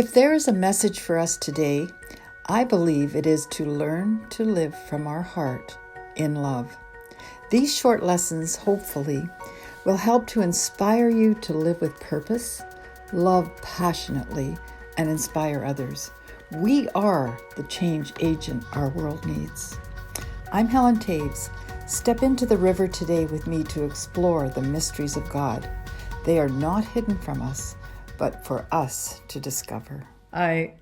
If there is a message for us today, I believe it is to learn to live from our heart in love. These short lessons, hopefully, will help to inspire you to live with purpose, love passionately, and inspire others. We are the change agent our world needs. I'm Helen Toews. Step into the river today with me to explore the mysteries of God. They are not hidden from us, but for us to discover. I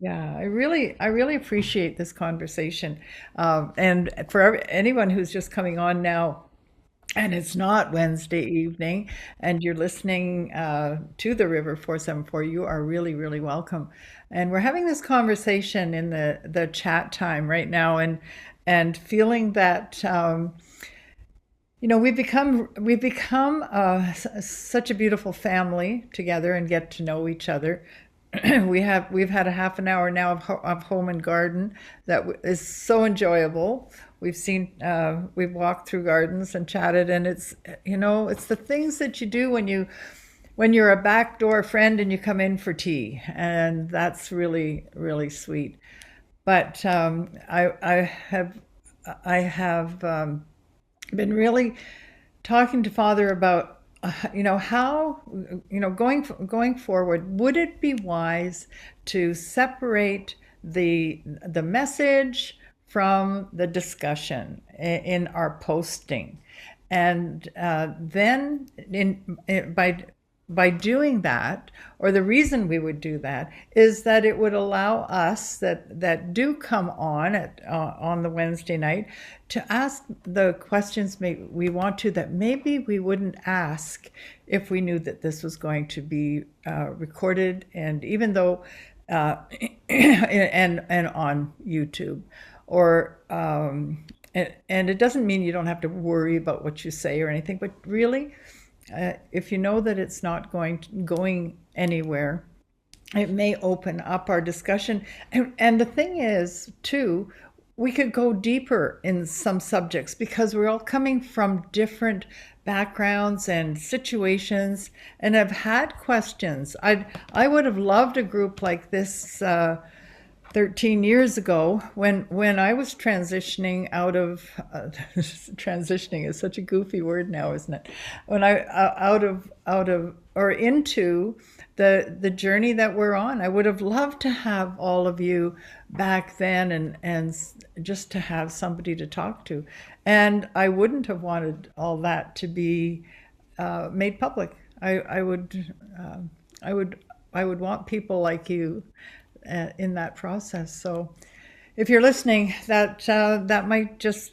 really appreciate this conversation. And for anyone who's just coming on now, and it's not Wednesday evening, and you're listening to the River 474, you are really, really welcome. And we're having this conversation in the chat time right now, and feeling that we've become such a beautiful family together and get to know each other. We've had a half an hour now of home and garden that is so enjoyable. We've walked through gardens and chatted, and it's the things that you do when you're a backdoor friend and you come in for tea, and that's really, really sweet. But I have been really talking to Father about how going forward, would it be wise to separate the message from the discussion in our posting, and then by doing that, or the reason we would do that is that it would allow us that do come on the Wednesday night to ask the questions we want to, that maybe we wouldn't ask if we knew that this was going to be recorded, and even though and on YouTube, or and it doesn't mean you don't have to worry about what you say or anything, but really, if you know that it's not going anywhere, it may open up our discussion. And the thing is, too, we could go deeper in some subjects because we're all coming from different backgrounds and situations and have had questions. I would have loved a group like this 13 years ago, when I was transitioning out of transitioning is such a goofy word now, isn't it? When I out of or into the journey that we're on, I would have loved to have all of you back then, and just to have somebody to talk to, and I wouldn't have wanted all that to be made public. I would want people like you in that process. So if you're listening, that might just,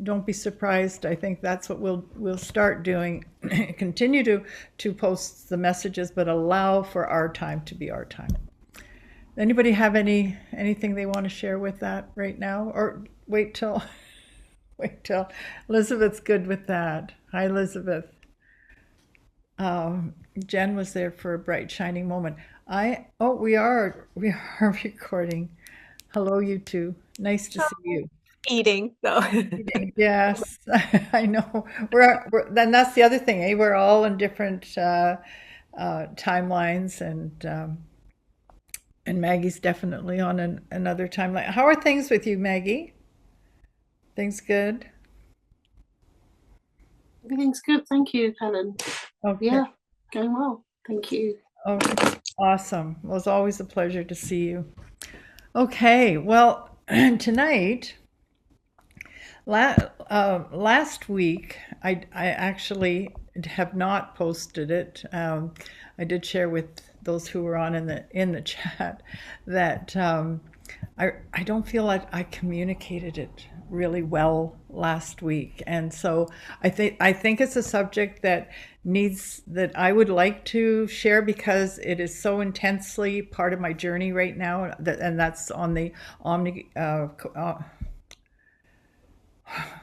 don't be surprised. I think that's what we'll start doing. Continue to post the messages, but allow for our time to be our time. Anybody have anything they want to share with that right now, or wait till Elizabeth's good with that? Hi, Elizabeth. Jen was there for a bright, shining moment. We are recording. Hello, you two. Nice to see you. Eating though. Yes, I know. Then that's the other thing, eh? We're all in different timelines, and Maggie's definitely on another timeline. How are things with you, Maggie? Things good? Everything's good, thank you, Helen. Okay. Yeah, going well, thank you. Okay. Awesome. Well, it's always a pleasure to see you. Okay. Well, tonight, last week, I actually have not posted it. I did share with those who were on in the chat that I don't feel like I communicated it really well last week, and so I think it's a subject that I would like to share, because it is so intensely part of my journey right now, and that's on the omni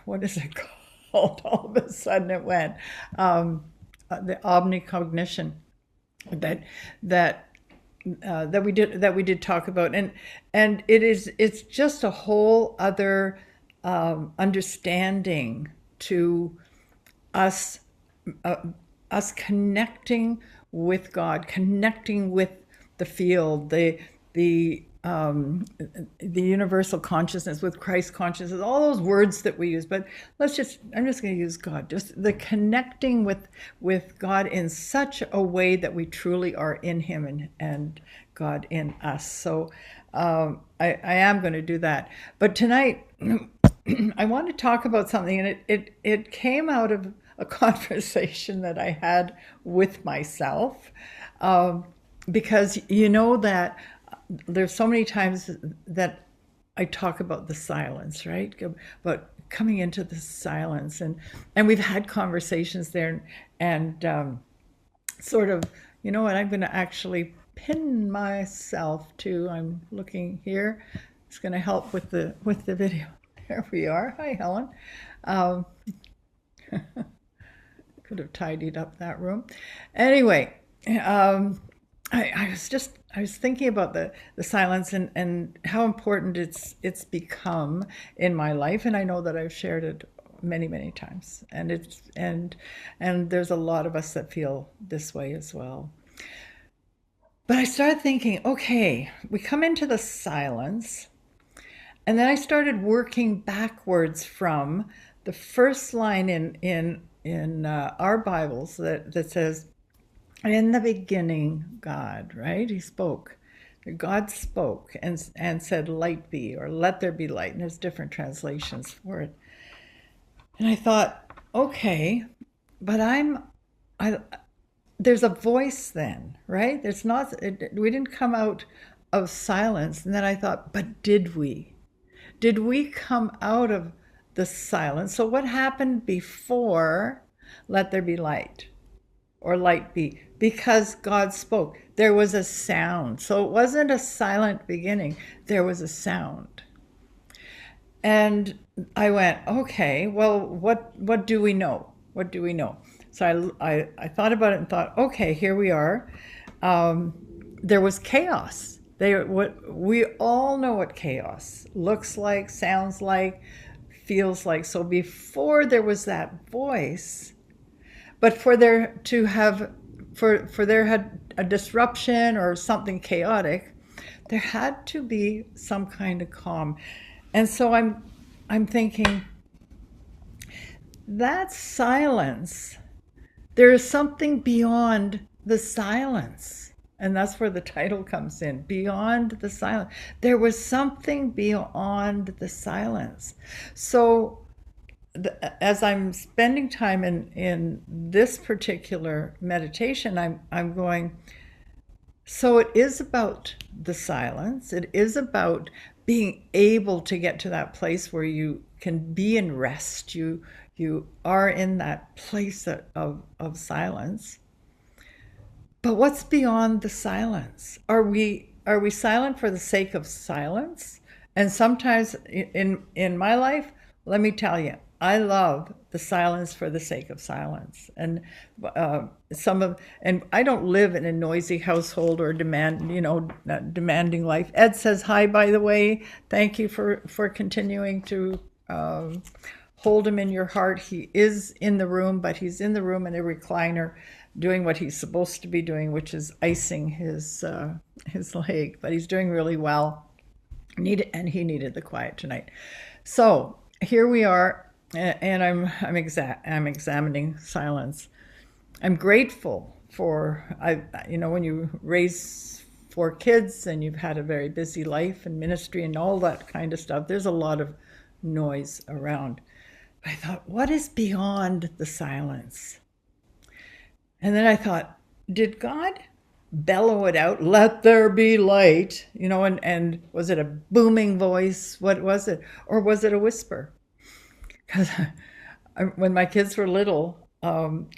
what is it called? All of a sudden it went, the omnicognition that that that we did talk about, and it's just a whole other understanding to us, us connecting with God, connecting with the field, the universal consciousness with Christ consciousness, all those words that we use. But I'm just going to use God, just the connecting with God in such a way that we truly are in him and God in us. So I am going to do that. But tonight, I want to talk about something, and it came out of a conversation that I had with myself, because you know that there's so many times that I talk about the silence, right? But coming into the silence, and we've had conversations there, and sort of, you know what? I'm going to actually pin myself to. I'm looking here. It's going to help with the video. There we are. Hi, Helen. Um, could have tidied up that room. Anyway, I was thinking about the silence and how important it's become in my life, and I know that I've shared it many times, and there's a lot of us that feel this way as well. But I started thinking, okay, we come into the silence, and then I started working backwards from the first line in our Bibles that says, in the beginning, God, right? He spoke. God spoke and said, light be, or let there be light. And there's different translations for it. And I thought, okay, but there's a voice then, right? We didn't come out of silence. And then I thought, but did we? Did we come out of the silence? So what happened before let there be light? Or light be, because God spoke. There was a sound. So it wasn't a silent beginning. There was a sound. And I went, okay, well, what do we know? What do we know? So I thought about it and thought, okay, here we are. There was chaos. We all know what chaos looks like, sounds like, feels like. So before there was that voice, but for there had a disruption or something chaotic, there had to be some kind of calm. And so I'm thinking, that silence, there is something beyond the silence. And that's where the title comes in, beyond the silence. There was something beyond the silence. So as I'm spending time in this particular meditation, I'm going, so it is about the silence. It is about being able to get to that place where you can be in rest. You are in that place of silence. But what's beyond the silence? Are we silent for the sake of silence? And sometimes in my life, let me tell you, I love the silence for the sake of silence. And and I don't live in a noisy household or demanding life. Ed says hi, by the way. Thank you for continuing to hold him in your heart. He is in the room, but he's in the room in a recliner doing what he's supposed to be doing, which is icing his leg. But he's doing really well. And he needed the quiet tonight. So here we are. And I'm examining silence. I'm grateful for when you raise 4 kids and you've had a very busy life and ministry and all that kind of stuff. There's a lot of noise around. But I thought, what is beyond the silence? And then I thought, did God bellow it out? Let there be light, and was it a booming voice? What was it? Or was it a whisper? Because when my kids were little, mom's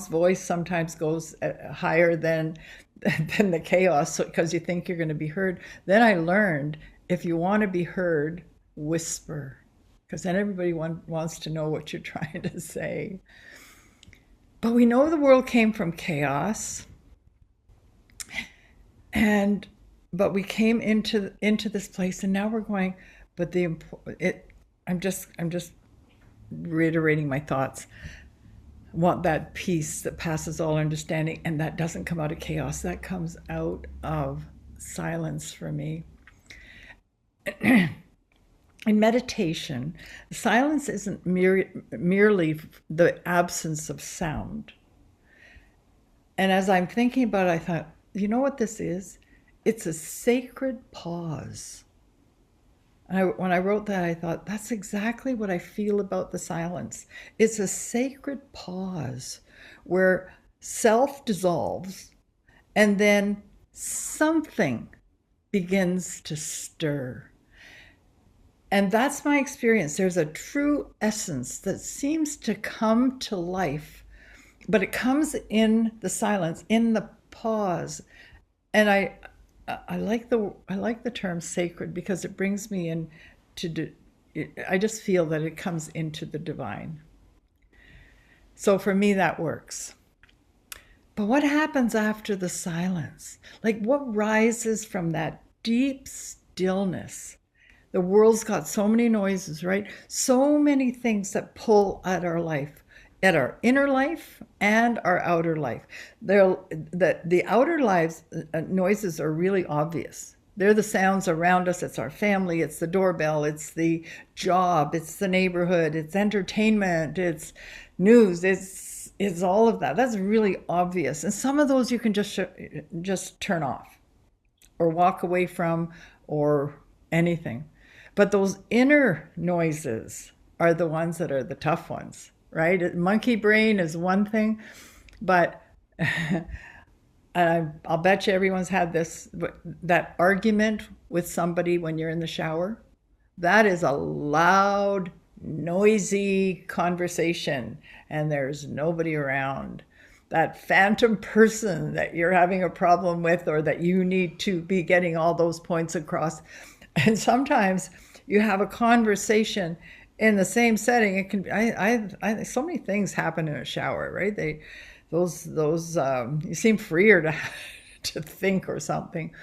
voice sometimes goes higher than the chaos, because you think you're going to be heard. Then I learned, if you want to be heard, whisper, because then everybody wants to know what you're trying to say. But we know the world came from chaos, but we came into this place, and now we're going. But I'm just reiterating my thoughts. want that peace that passes all understanding, and that doesn't come out of chaos. That comes out of silence for me. In meditation, silence isn't merely the absence of sound. And as I'm thinking about it, I thought, you know what this is? It's a sacred pause. And when I wrote that, I thought, that's exactly what I feel about the silence. It's a sacred pause where self dissolves and then something begins to stir. And that's my experience. There's a true essence that seems to come to life, but it comes in the silence, in the pause. And I like the term sacred because it brings me in to I just feel that it comes into the divine. So for me that works. But what happens after the silence? Like, what rises from that deep stillness? The world's got so many noises, right? So many things that pull at our life, at our inner life and our outer life. The outer lives noises are really obvious. They're the sounds around us. It's our family. It's the doorbell. It's the job. It's the neighborhood. It's entertainment. It's news. It's all of that. That's really obvious. And some of those you can just turn off or walk away from or anything. But those inner noises are the ones that are the tough ones, right? Monkey brain is one thing, but I'll bet you everyone's had that argument with somebody when you're in the shower. That is a loud, noisy conversation, and there's nobody around. That phantom person that you're having a problem with, or that you need to be getting all those points across. And sometimes you have a conversation in the same setting. It can be, so many things happen in a shower, right? Those you seem freer to think or something,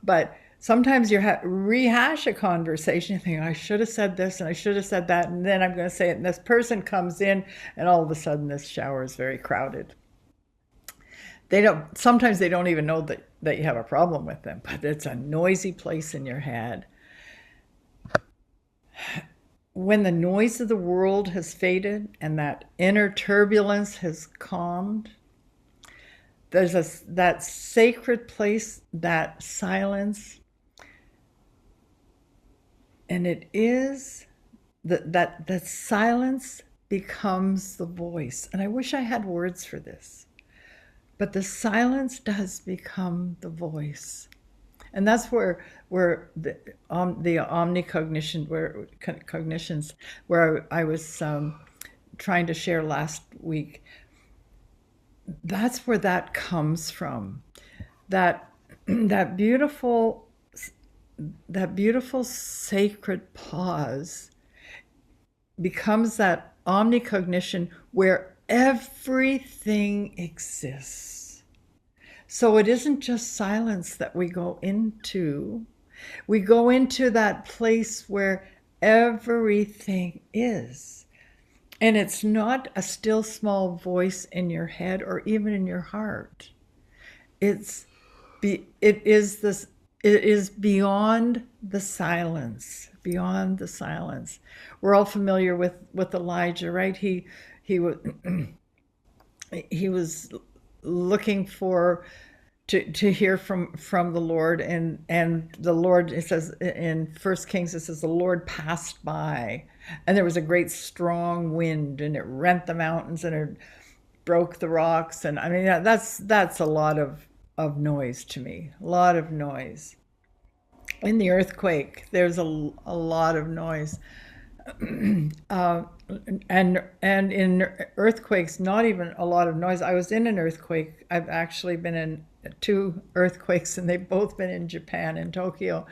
but sometimes you rehash a conversation. You think, I should have said this and I should have said that, and then I'm going to say it, and this person comes in, and all of a sudden this shower is very crowded. Sometimes they don't even know that you have a problem with them, but it's a noisy place in your head. When the noise of the world has faded and that inner turbulence has calmed, there's that sacred place, that silence, and it is that silence becomes the voice. And I wish I had words for this, but the silence does become the voice. And that's where the omnicognition, cognitions, where I was trying to share last week. That's where that comes from. That beautiful sacred pause becomes that omnicognition where everything exists. So it isn't just silence that we go into. We go into that place where everything is. And it's not a still small voice in your head or even in your heart. It is beyond the silence, beyond the silence. We're all familiar with Elijah, right? He was looking to hear from the Lord, and the Lord, it says in 1 Kings, it says the Lord passed by, and there was a great strong wind, and it rent the mountains, and it broke the rocks. And I mean, that's a lot of noise to me, a lot of noise. In the earthquake, there's a lot of noise. And in earthquakes, not even a lot of noise. I was in an earthquake. I've actually been in 2 earthquakes, and they've both been in Japan, in Tokyo,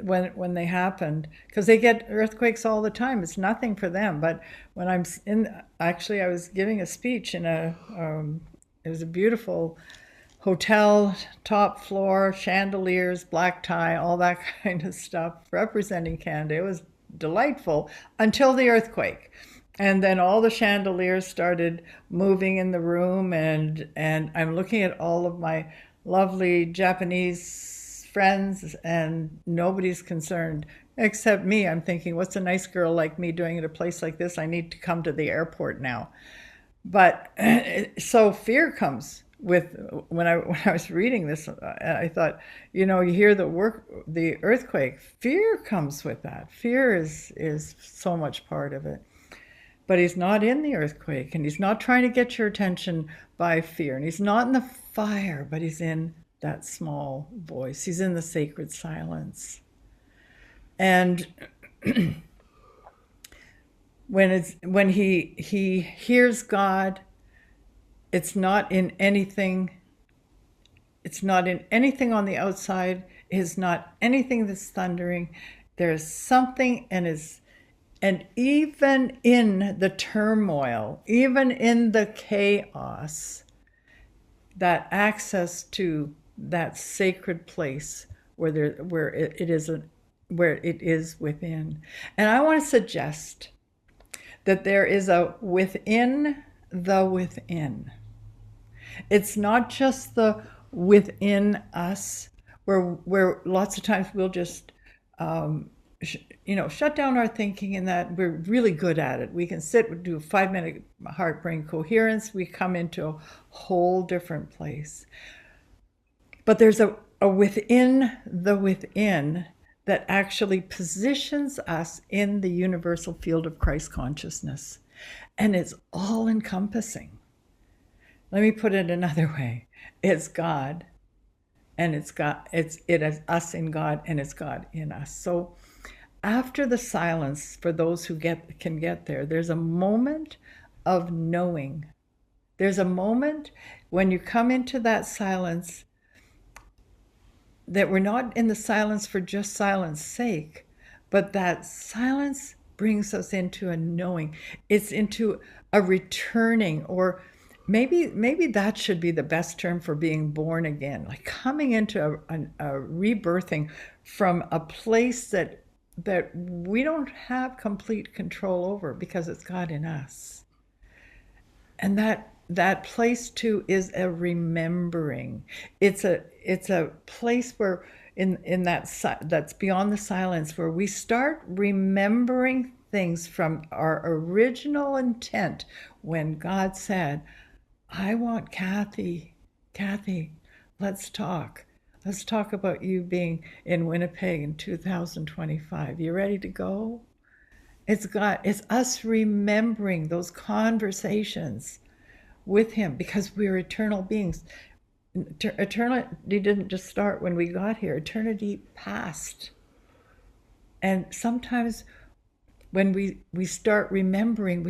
when they happened, because they get earthquakes all the time. It's nothing for them. But when I was giving a speech in it was a beautiful hotel, top floor, chandeliers, black tie, all that kind of stuff, representing Canada. It was delightful until the earthquake. And then all the chandeliers started moving in the room, and I'm looking at all of my lovely Japanese friends, and nobody's concerned except me. I'm thinking, what's a nice girl like me doing at a place like this? I need to come to the airport now. But so fear comes with when I was reading this. I thought, you hear the earthquake. Fear comes with that. Fear is so much part of it. But he's not in the earthquake, and he's not trying to get your attention by fear, and he's not in the fire, but he's in that small voice. He's in the sacred silence. And when he hears God, it's not in anything. It's not in anything on the outside. It's not anything that's thundering. There's something, and even in the turmoil, even in the chaos, that access to that sacred place where it is within. And I want to suggest that there is a within the within. It's not just the within us, where lots of times we'll just shut down our thinking, and that we're really good at it. We can do a 5-minute heart brain coherence. We come into a whole different place. But there's a within the within that actually positions us in the universal field of Christ consciousness. And it's all encompassing. Let me put it another way. It's God, and it is us in God, and it's God in us. So after the silence, for those who can get there, there's a moment of knowing. There's a moment when you come into that silence, that we're not in the silence for just silence sake, but that silence brings us into a knowing. It's into a returning, or maybe that should be the best term for being born again, like coming into a rebirthing from a place that we don't have complete control over, because it's God in us. And that place too is a remembering. It's a place where in that's beyond the silence, where we start remembering things from our original intent, when God said, I want Kathy, let's talk. Let's talk about you being in Winnipeg in 2025. You ready to go? It's us remembering those conversations with him, because we're eternal beings. Eternity didn't just start when we got here. Eternity passed. And sometimes when we start remembering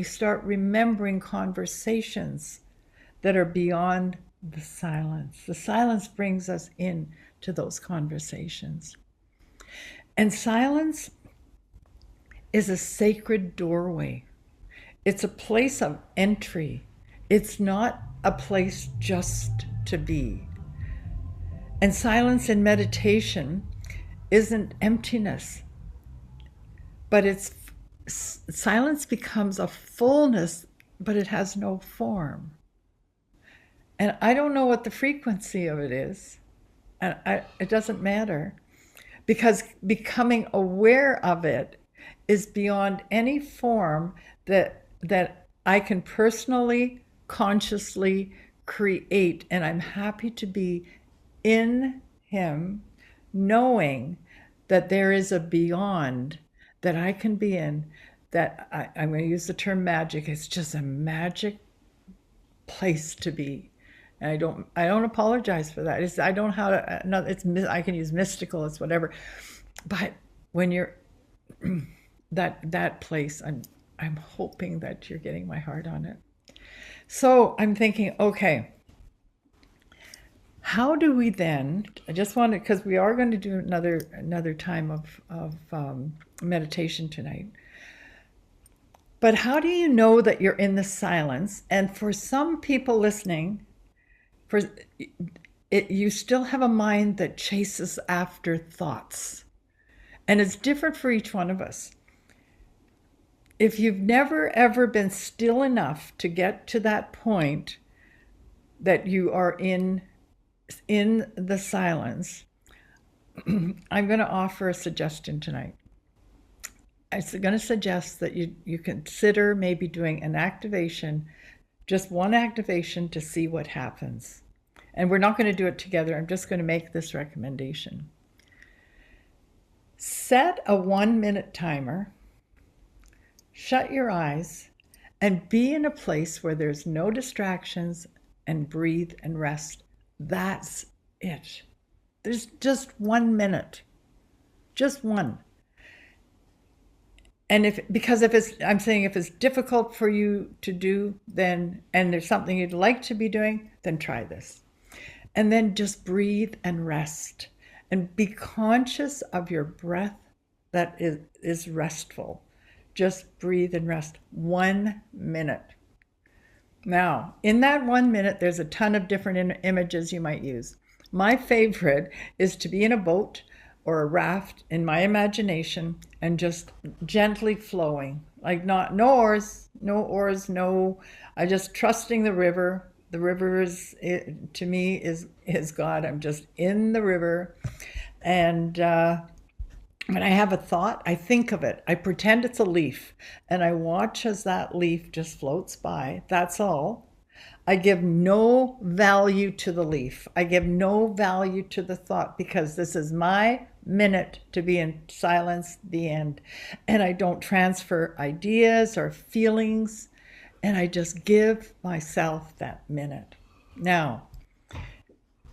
conversations that are beyond the silence. The silence brings us in to those conversations. And silence is a sacred doorway. It's a place of entry. It's not a place just to be. And silence in meditation isn't emptiness, but silence becomes a fullness, but it has no form. And I don't know what the frequency of it is, and it doesn't matter, because becoming aware of it is beyond any form that I can personally, consciously create. And I'm happy to be in him, knowing that there is a beyond that I can be in, that I'm going to use the term magic. It's just a magic place to be. And I don't apologize for that. I don't know how to. No, I can use mystical. It's whatever. But when you're that place, I'm hoping that you're getting my heart on it. So I'm thinking, okay, how do we then? I just wanted, because we are going to do another time of meditation tonight. But how do you know that you're in the silence? And for some people listening, you still have a mind that chases after thoughts, and it's different for each one of us. if you've never ever been still enough to get to that point that you are in the silence, I'm going to offer a suggestion tonight. I'm going to suggest that you consider maybe doing an activation, just one activation, to see what happens. And we're not going to do it together. I'm just going to make this recommendation. Set a 1-minute timer, shut your eyes, and be in a place where there's no distractions, and breathe and rest. That's it. There's just 1 minute, just one. And if it's difficult for you to do, then, and there's something you'd like to be doing, then try this. And then just breathe and rest, and be conscious of your breath that is restful. Just breathe and rest. 1 minute. Now, in that 1 minute, there's a ton of different images you might use. My favorite is to be in a boat or a raft in my imagination and just gently flowing, like no oars, I just trusting the river. The river to me is God. I'm just in the river, and when I have a thought, I think of it. I pretend it's a leaf, and I watch as that leaf just floats by. That's all. I give no value to the leaf. I give no value to the thought, because this is my minute to be in silence, the end. And I don't transfer ideas or feelings, and I just give myself that minute. Now,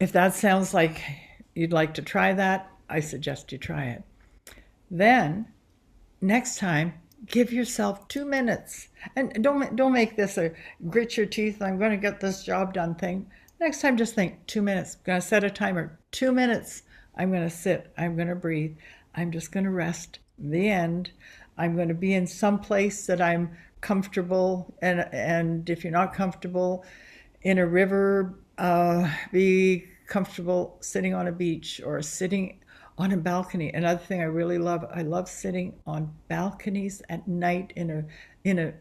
if that sounds like you'd like to try that, I suggest you try it. Then, next time, give yourself 2 minutes. And don't make this a grit your teeth, I'm going to get this job done thing. Next time, just think 2 minutes. I'm going to set a timer. 2 minutes. I'm going to sit. I'm going to breathe. I'm just going to rest. The end. I'm going to be in some place that I'm comfortable. And if you're not comfortable in a river, be comfortable sitting on a beach or sitting on a balcony. Another thing I really love, I love sitting on balconies at night in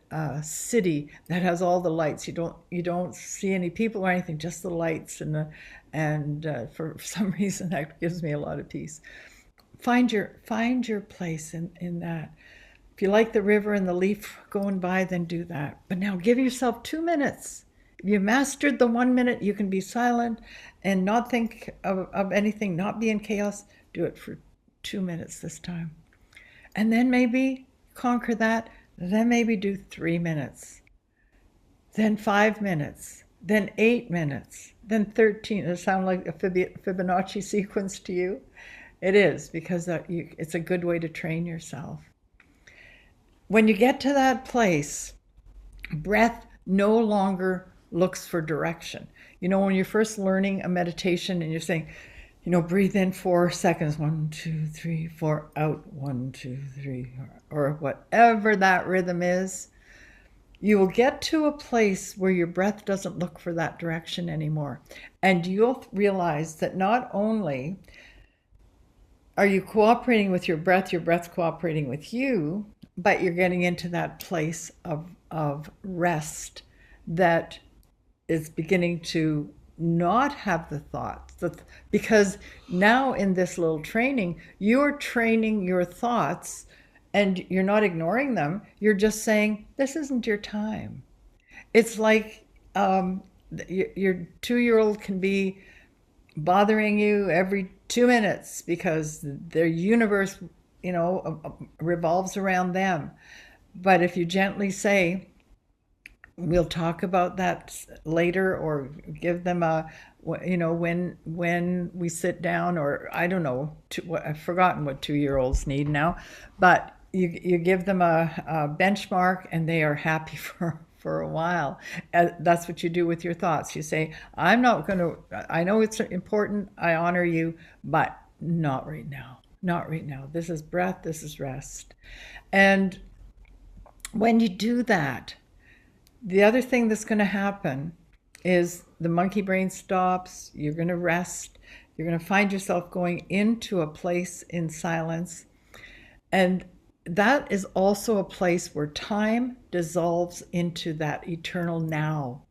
a city that has all the lights. You don't see any people or anything, just the lights, and for some reason that gives me a lot of peace. Find your place in that. If you like the river and the leaf going by, then do that. But now give yourself 2 minutes. If you mastered the 1 minute, you can be silent and not think of anything, not be in chaos. Do it for 2 minutes this time. And then maybe conquer that. Then maybe do 3 minutes. Then 5 minutes. Then 8 minutes. Then 13. Does it sound like a Fibonacci sequence to you? It is, because it's a good way to train yourself. When you get to that place, breath no longer looks for direction. When you're first learning a meditation and you're saying, breathe in 4 seconds, 1, 2, 3, 4, out, 1, 2, 3, or whatever that rhythm is, you will get to a place where your breath doesn't look for that direction anymore. And you'll realize that not only are you cooperating with your breath's cooperating with you, but you're getting into that place of rest that is beginning to not have the thoughts. Because now in this little training, you're training your thoughts, and you're not ignoring them. You're just saying, this isn't your time. It's like your 2-year-old can be bothering you every 2 minutes because their universe, revolves around them. But if you gently say, we'll talk about that later, or give them when we sit down, or I don't know, I've forgotten what 2-year-olds need now, but you give them a benchmark, and they are happy for a while. That's what you do with your thoughts. You say, I know it's important, I honor you, but not right now. Not right now. This is breath, this is rest. And when you do that, the other thing that's going to happen is the monkey brain stops, you're going to rest, you're going to find yourself going into a place in silence. And that is also a place where time dissolves into that eternal now,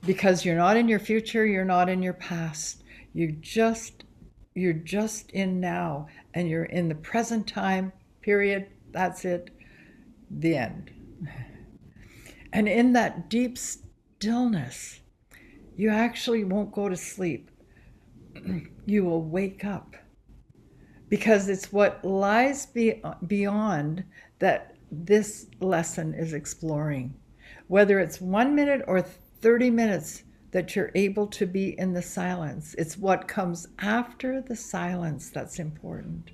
because you're not in your future, you're not in your past. You're just in now, and you're in the present time period. That's it. The end. And in that deep stillness, you actually won't go to sleep. You will wake up, because it's what lies beyond that this lesson is exploring. Whether it's 1 minute or 30 minutes that you're able to be in the silence, it's what comes after the silence that's important.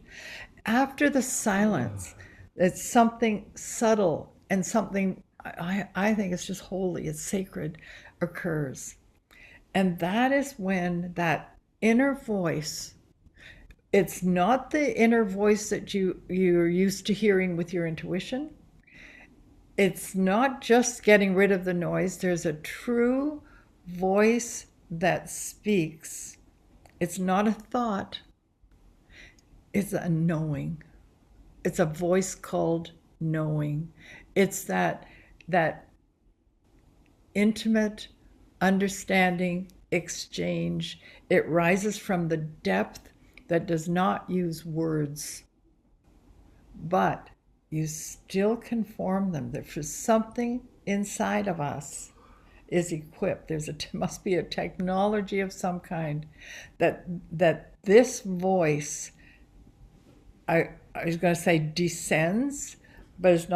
After the silence, it's something subtle and something I think it's just holy, it's sacred, occurs. And that is when that inner voice, it's not the inner voice that you're used to hearing with your intuition. It's not just getting rid of the noise. There's a true voice that speaks. It's not a thought. It's a knowing. It's a voice called knowing. It's that intimate understanding exchange. It rises from the depth that does not use words, but you still can form them. That for something inside of us is equipped. Must be a technology of some kind that this voice, I was going to say descends, but it's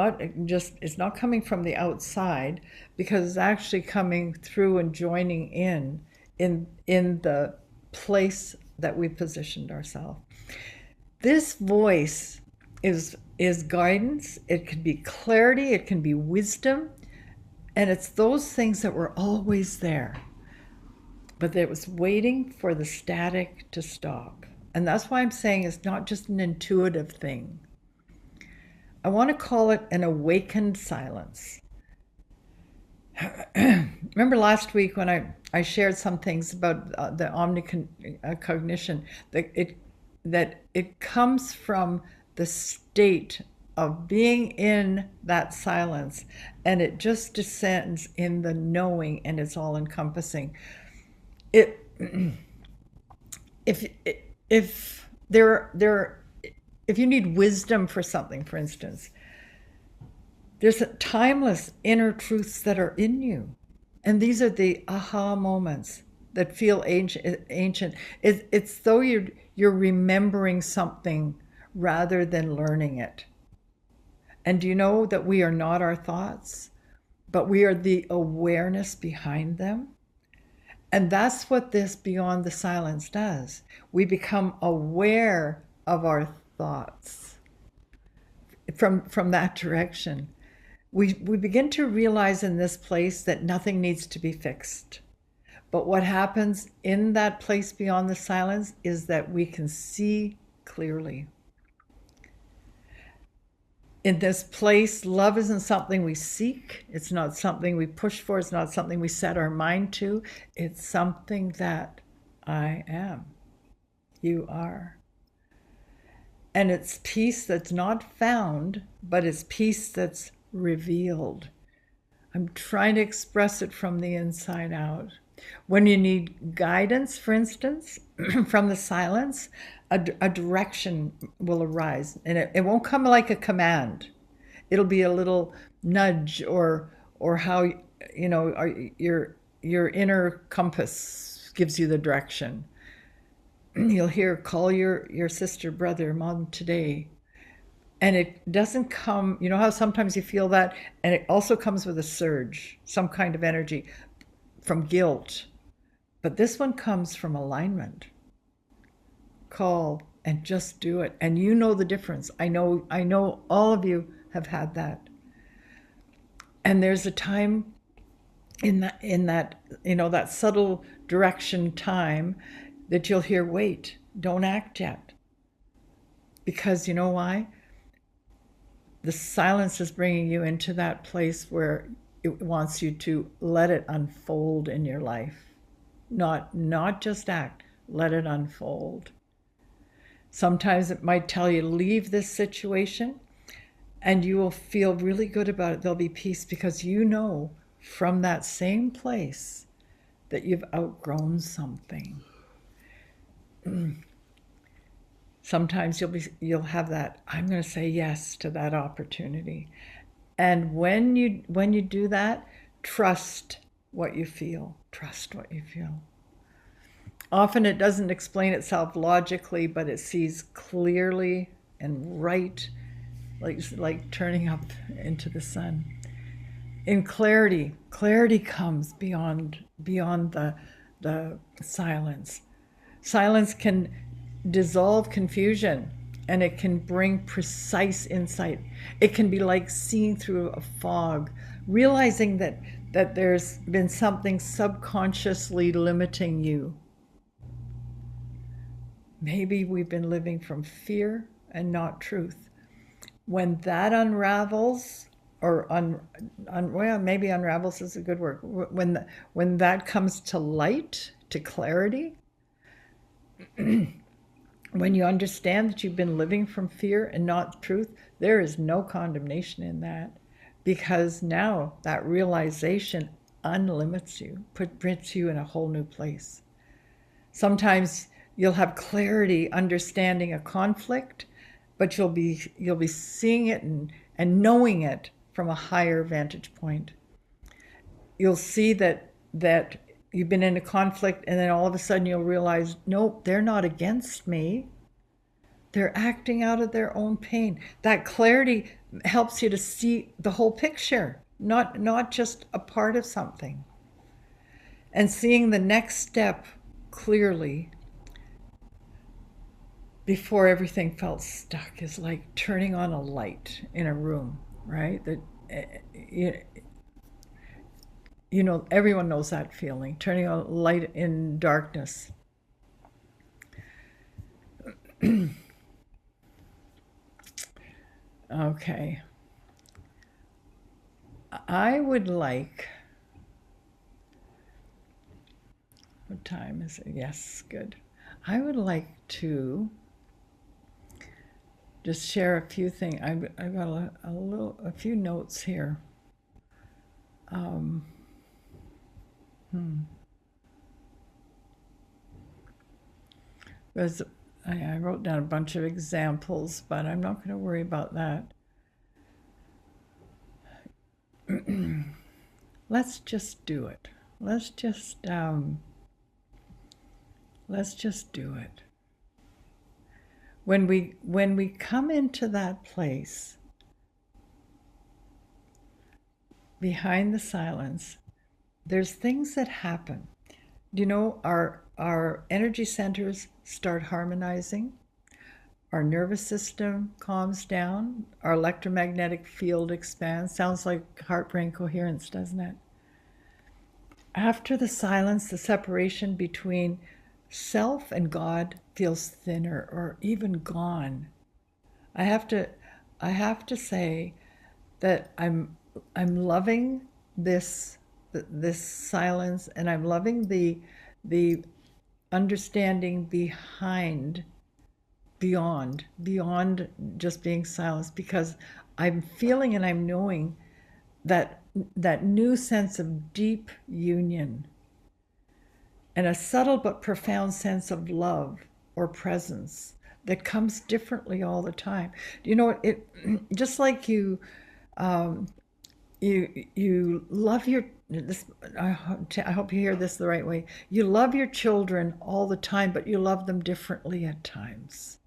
not coming from the outside, because it's actually coming through and joining in the place that we positioned ourselves. This voice is guidance. It can be clarity, it can be wisdom, and it's those things that were always there, but it was waiting for the static to stop. And that's why I'm saying it's not just an intuitive thing. I want to call it an awakened silence. Remember last week when I shared some things about the omnicognition, that it comes from the state of being in that silence, and it just descends in the knowing, and it's all encompassing. If you need wisdom for something, for instance, there's timeless inner truths that are in you. And these are the aha moments that feel ancient. It's though you're remembering something rather than learning it. And do you know that we are not our thoughts, but we are the awareness behind them? And that's what this Beyond the Silence does. We become aware of our thoughts from that direction. We begin to realize in this place that nothing needs to be fixed. But what happens in that place beyond the silence is that we can see clearly. In this place, love isn't something we seek. It's not something we push for. It's not something we set our mind to. It's something that I am. You are. And it's peace that's not found, but it's peace that's revealed. I'm trying to express it from the inside out. When you need guidance, for instance, from the silence, a direction will arise, and it won't come like a command. It'll be a little nudge, or how your inner compass gives you the direction. You'll hear, call your sister, brother, mom today. And it doesn't come, you know how sometimes you feel that, and it also comes with a surge, some kind of energy from guilt. But this one comes from alignment. Call and just do it. And you know the difference. I know all of you have had that. And there's a time in that that subtle direction time that you'll hear, wait, don't act yet. Because you know why? The silence is bringing you into that place where it wants you to let it unfold in your life. Not just act, let it unfold. Sometimes it might tell you to leave this situation, And you will feel really good about it. There'll be peace because you know from that same place that you've outgrown something. Sometimes you'll have that, I'm going to say yes to that opportunity. And when you do that, trust what you feel. Trust what you feel. Often it doesn't explain itself logically, but it sees clearly and right, like turning up into the sun. In clarity comes beyond the silence. Silence can dissolve confusion, and it can bring precise insight. It can be like seeing through a fog, realizing that there's been something subconsciously limiting you. Maybe we've been living from fear and not truth. When that unravels, or well, maybe unravels is a good word. When that comes to light, to clarity, when you understand that you've been living from fear and not truth, there is no condemnation in that, because now that realization unlimits you, puts you in a whole new place. Sometimes you'll have clarity understanding a conflict, but you'll be seeing it and knowing it from a higher vantage point. You'll see that you've been in a conflict, and then all of a sudden you'll realize, nope, they're not against me. They're acting out of their own pain. That clarity helps you to see the whole picture, not just a part of something. And seeing the next step clearly before everything felt stuck is like turning on a light in a room, right? That you know, everyone knows that feeling, turning on a light in darkness. Okay. I would like, what time is it? Yes, good. I would like to just share a few things. I've got a few notes here. Because I wrote down a bunch of examples, but I'm not going to worry about that. Let's just do it. Let's just do it. When we come into that place behind the silence, there's things that happen. You know, our energy centers start harmonizing. Our nervous system calms down. Our electromagnetic field expands. Sounds like heart-brain coherence, doesn't it? After the silence, the separation between self and God feels thinner or even gone. I have to say that I'm loving this silence, and I'm loving the understanding beyond just being silenced, because I'm feeling and I'm knowing that new sense of deep union and a subtle but profound sense of love or presence that comes differently all the time. You know, it just like you love your this. I hope you hear this the right way. You love your children all the time, but you love them differently at times.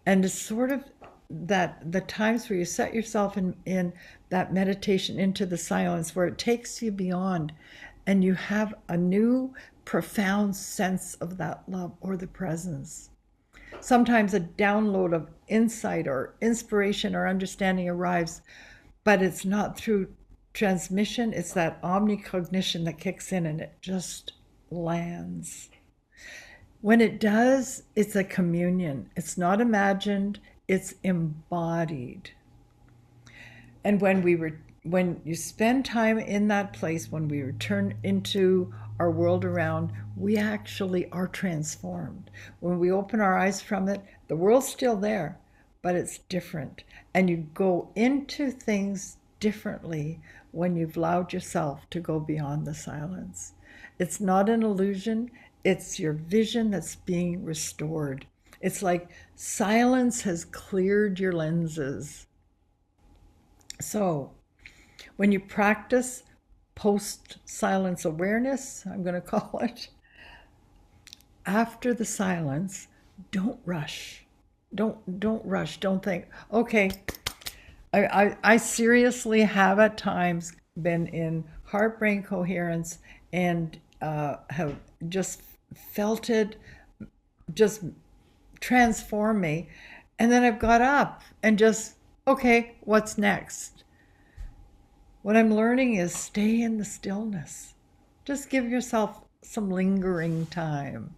And it's sort of that the times where you set yourself in that meditation into the silence, where it takes you beyond, and you have a new profound sense of that love or the presence. Sometimes a download of insight or inspiration or understanding arrives, but it's not through transmission. It's that omnicognition that kicks in and it just lands. When it does, it's a communion. It's not imagined, it's embodied. And when you spend time in that place, when we return into our world around, we actually are transformed. When we open our eyes from it, the world's still there, but it's different. And you go into things differently when you've allowed yourself to go beyond the silence. It's not an illusion, it's your vision that's being restored. It's like silence has cleared your lenses. So, when you practice post silence awareness, I'm going to call it, after the silence, don't rush. Don't rush. Don't think, okay, I seriously have at times been in heart brain coherence and have just felt it just transform me. And then I've got up and just, okay, what's next? What I'm learning is stay in the stillness. Just give yourself some lingering time.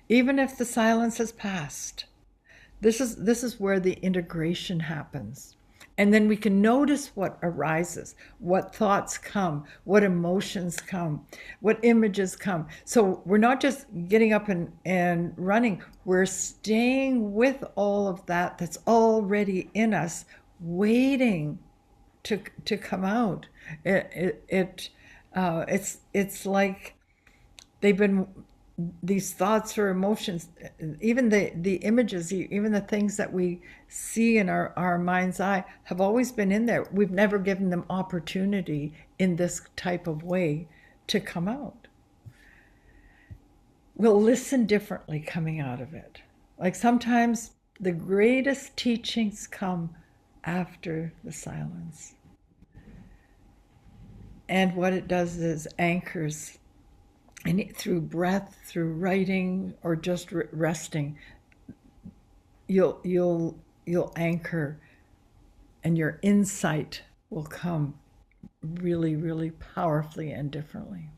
Even if the silence has passed, this is where the integration happens. And then we can notice what arises, what thoughts come, what emotions come, what images come. So we're not just getting up and running, we're staying with all of that that's already in us, waiting to come out. It's like they've been, these thoughts or emotions, even the images, even the things that we see in our mind's eye have always been in there. We've never given them opportunity in this type of way to come out. We'll listen differently coming out of it. Like sometimes the greatest teachings come after the silence. And what it does is anchors, and through breath, through writing, or just resting, you'll anchor, and your insight will come really, really powerfully and differently.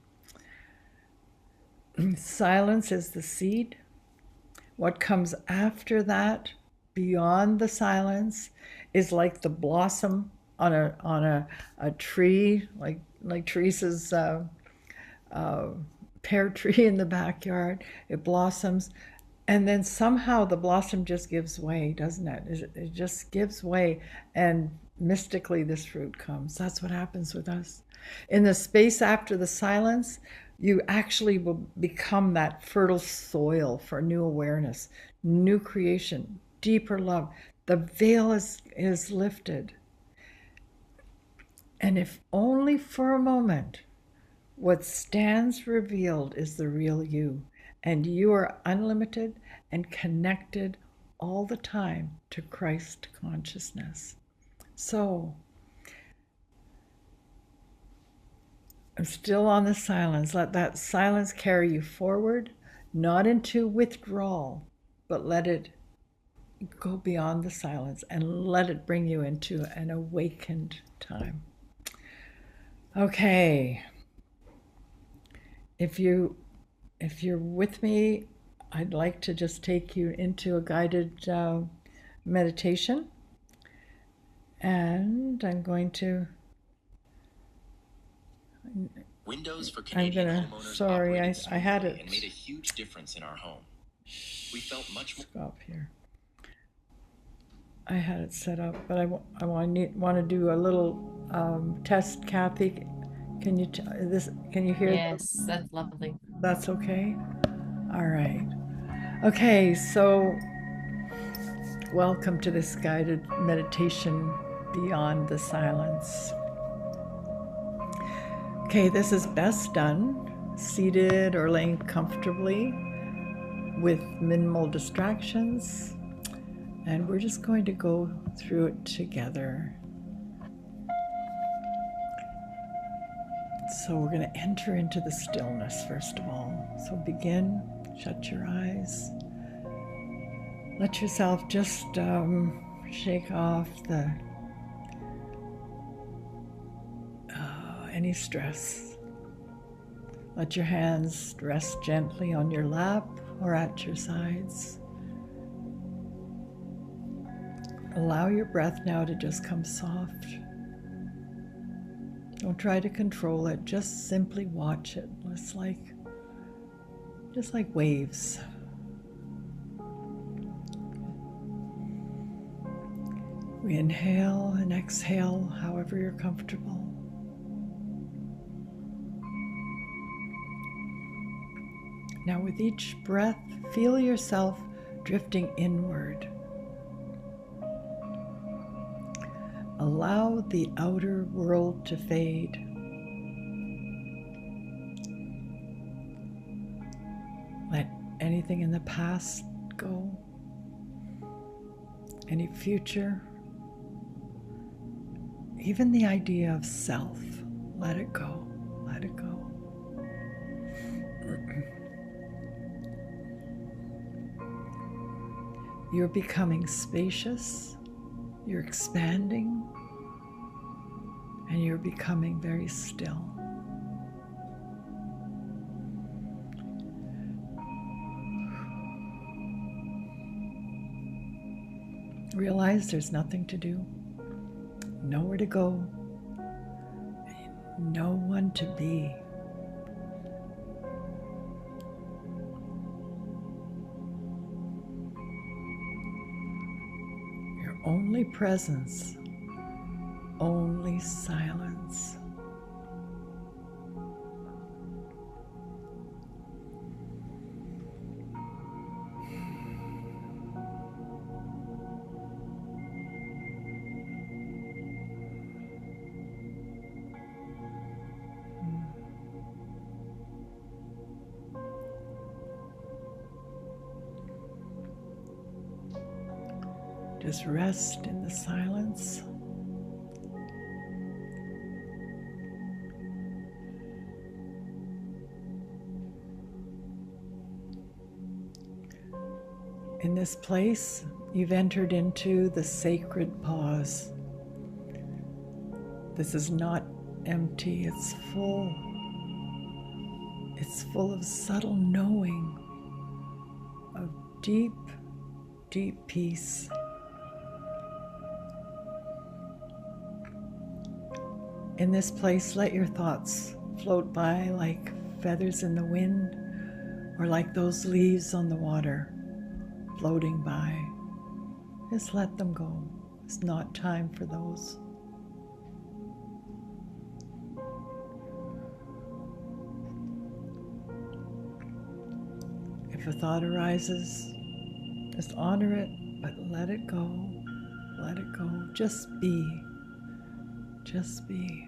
Silence is the seed. What comes after that, beyond the silence, is like the blossom on a tree, like Teresa's pear tree in the backyard. It blossoms, and then somehow the blossom just gives way, doesn't it? It just gives way, and mystically this fruit comes. That's what happens with us. In the space after the silence, you actually will become that fertile soil for new awareness, new creation, deeper love. The veil is lifted. And if only for a moment, what stands revealed is the real you, and you are unlimited and connected all the time to Christ consciousness. So, I'm still on the silence. Let that silence carry you forward, not into withdrawal, but let it go beyond the silence and let it bring you into an awakened time. Okay. If you're with me, I'd like to just take you into a guided meditation. And I'm going to Windows for Canadian homeowners sorry, operated I had smoothly it. and made a huge difference in our home. We felt much more. Stop here. I had it set up, but I want to do a little test. Kathy, can you Can you hear? Yes, that's lovely. That's okay. All right. Okay, so welcome to this guided meditation beyond the silence. Okay, this is best done seated or laying comfortably with minimal distractions, and we're just going to go through it together. So we're going to enter into the stillness first of all. So begin, shut your eyes. Let yourself just shake off any stress. Let your hands rest gently on your lap or at your sides. Allow your breath now to just come soft. Don't try to control it, just simply watch it. Just like waves. We inhale and exhale however you're comfortable. Now with each breath, feel yourself drifting inward. Allow the outer world to fade. Let anything in the past go. Any future. Even the idea of self. Let it go. Let it go. You're becoming spacious, you're expanding, and you're becoming very still. Realize there's nothing to do, nowhere to go, and no one to be. Only presence, only silence. Just rest in the silence. In this place, you've entered into the sacred pause. This is not empty, it's full. It's full of subtle knowing, of deep, deep peace. In this place, let your thoughts float by like feathers in the wind, or like those leaves on the water, floating by. Just let them go. It's not time for those. If a thought arises, just honor it, but let it go. Let it go. Just be. Just be.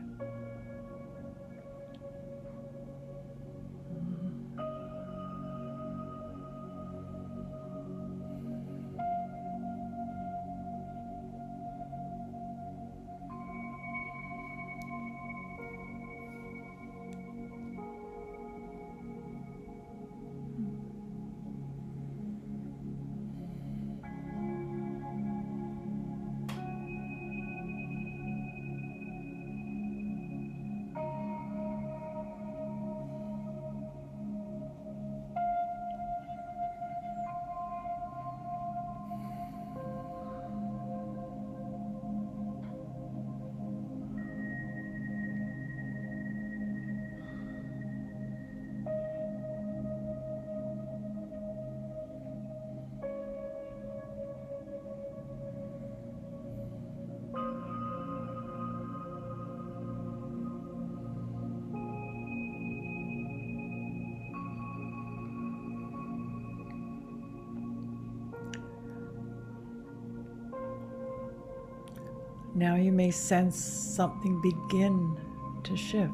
Now you may sense something begin to shift.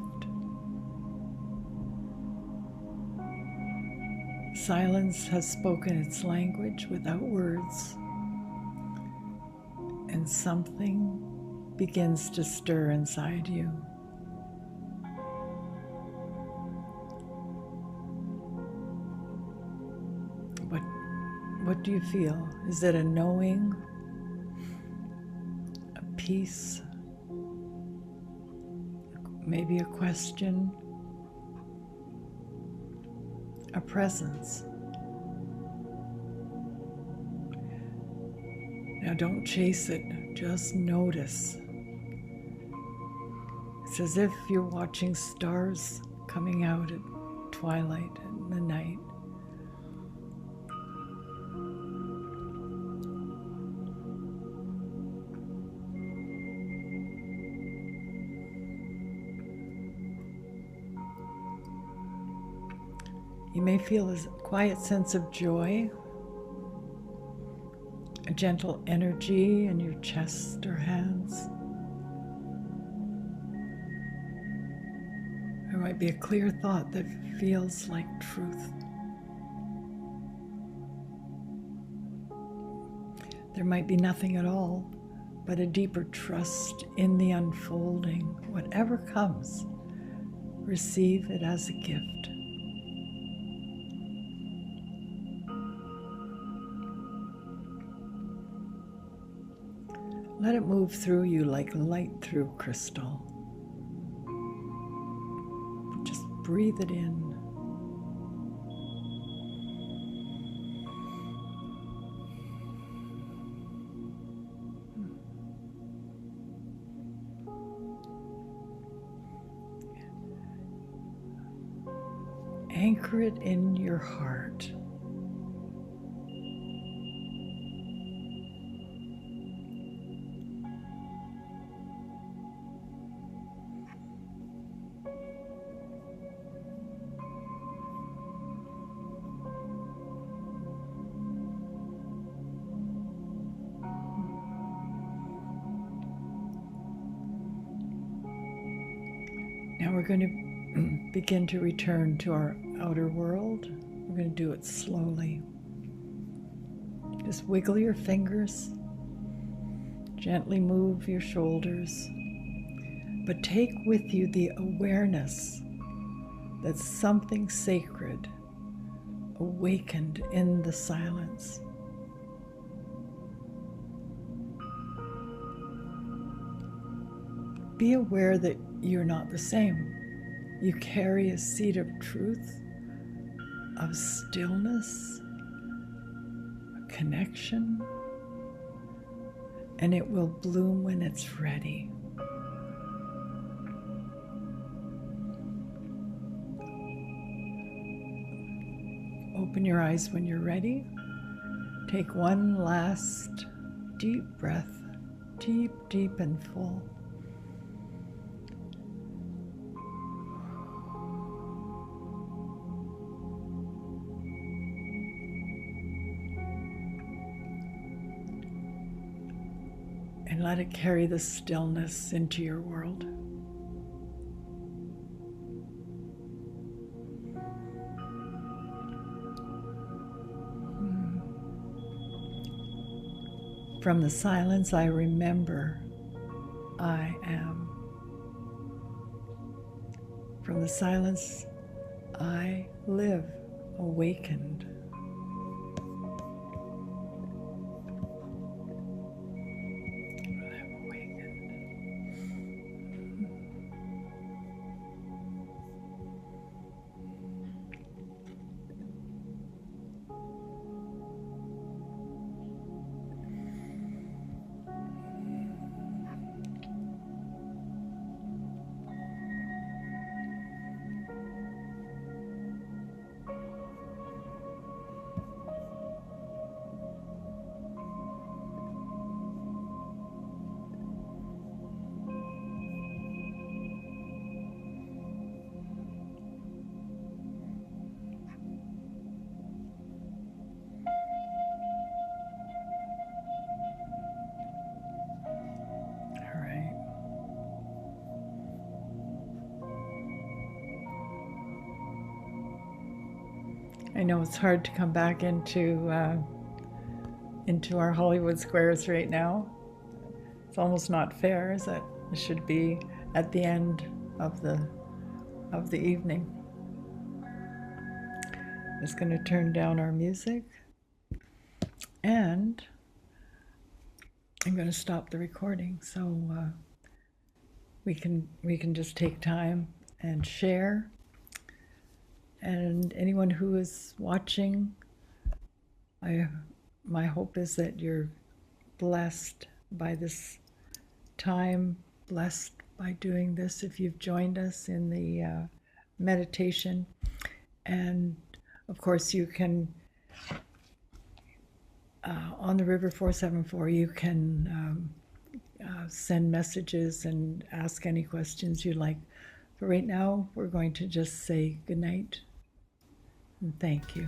Silence has spoken its language without words, and something begins to stir inside you. What do you feel? Is it a knowing? Peace, maybe a question, a presence. Now don't chase it, just notice. It's as if you're watching stars coming out at twilight in the night. may feel a quiet sense of joy, a gentle energy in your chest or hands. There might be a clear thought that feels like truth. There might be nothing at all, but a deeper trust in the unfolding. Whatever comes, receive it as a gift. Let it move through you like light through crystal. Just breathe it in. Anchor it in your heart. Now we're going to begin to return to our outer world. We're going to do it slowly. Just wiggle your fingers, gently move your shoulders, but take with you the awareness that something sacred awakened in the silence. Be aware that you're not the same. You carry a seed of truth, of stillness, a connection, and it will bloom when it's ready. Open your eyes when you're ready. Take one last deep breath, deep, deep and full. And let it carry the stillness into your world. From the silence, I remember I am. From the silence, I live awakened. I know it's hard to come back into our Hollywood squares right now. It's almost not fair, is it? It should be at the end of the evening. Just going to turn down our music, and I'm going to stop the recording so we can just take time and share. And anyone who is watching, my hope is that you're blessed by this time, blessed by doing this if you've joined us in the meditation. And of course you can, on the River 474, you can send messages and ask any questions you like. But right now we're going to just say good night. And thank you.